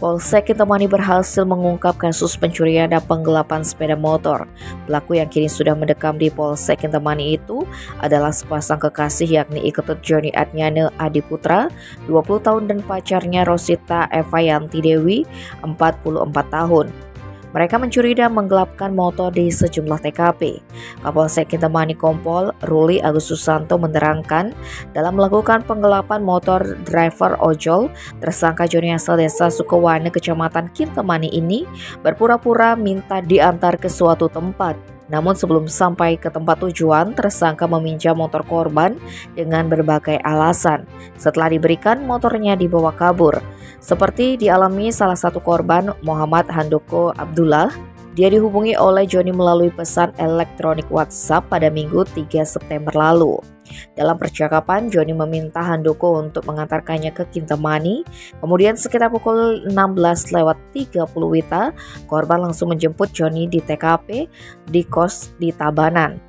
Polsek Kintamani berhasil mengungkap kasus pencurian dan penggelapan sepeda motor. Pelaku yang kini sudah mendekam di Polsek Kintamani itu adalah sepasang kekasih, yakni Iketut Joni Adnyane Adiputra, 20 tahun, dan pacarnya Rosita Evayanti Dewi, 44 tahun. Mereka mencuri dan menggelapkan motor di sejumlah TKP. Kapolsek Kintamani Kompol Ruli Agus Susanto menerangkan, dalam melakukan penggelapan motor driver ojol, tersangka Joni asal desa Sukowane, Kecamatan Kintamani ini berpura-pura minta diantar ke suatu tempat. Namun sebelum sampai ke tempat tujuan, tersangka meminjam motor korban dengan berbagai alasan. Setelah diberikan, motornya dibawa kabur. Seperti dialami salah satu korban, Muhammad Handoko Abdullah, dia dihubungi oleh Joni melalui pesan elektronik WhatsApp pada Minggu 3 September lalu. Dalam percakapan, Joni meminta Handoko untuk mengantarkannya ke Kintamani. Kemudian sekitar pukul 16:30 WITA, korban langsung menjemput Joni di TKP di kos di Tabanan.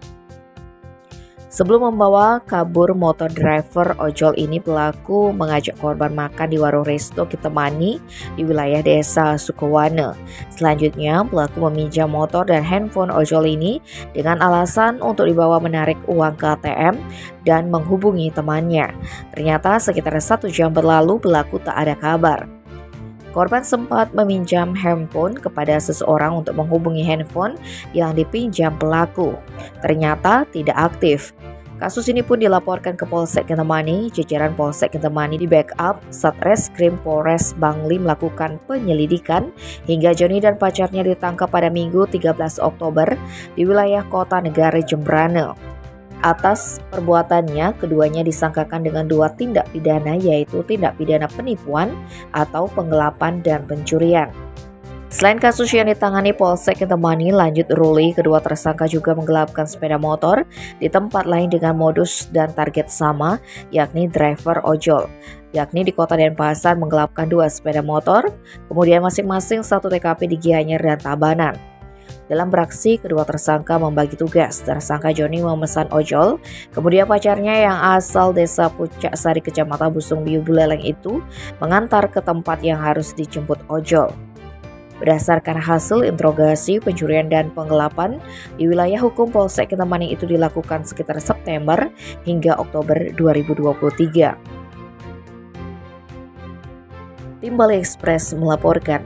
Sebelum membawa kabur motor driver ojol ini, pelaku mengajak korban makan di warung resto Kintamani di wilayah desa Sukowane. Selanjutnya, pelaku meminjam motor dan handphone ojol ini dengan alasan untuk dibawa menarik uang ke ATM dan menghubungi temannya. Ternyata sekitar 1 jam berlalu, pelaku tak ada kabar. Korban sempat meminjam handphone kepada seseorang untuk menghubungi handphone yang dipinjam pelaku. Ternyata tidak aktif. Kasus ini pun dilaporkan ke Polsek Kintamani. Jajaran Polsek Kintamani di backup Satreskrim Polres Bangli melakukan penyelidikan hingga Joni dan pacarnya ditangkap pada Minggu 13 Oktober di wilayah Kota Negara Jembrane. Atas perbuatannya, keduanya disangkakan dengan 2 tindak pidana, yaitu tindak pidana penipuan atau penggelapan dan pencurian. Selain kasus yang ditangani Polsek Kintamani, lanjut Ruli, kedua tersangka juga menggelapkan sepeda motor di tempat lain dengan modus dan target sama, yakni driver ojol. Yakni di Kota Denpasar menggelapkan 2 sepeda motor, kemudian masing-masing 1 TKP di Gianyar dan Tabanan. Dalam beraksi, kedua tersangka membagi tugas. Tersangka Joni memesan ojol, kemudian pacarnya yang asal desa Pucak Sari, Kecamatan Busung Biu Buleleng itu mengantar ke tempat yang harus dijemput ojol. Berdasarkan hasil interogasi, pencurian dan penggelapan di wilayah hukum Polsek Kintamani itu dilakukan sekitar September hingga Oktober 2023. Tim Bali Express melaporkan.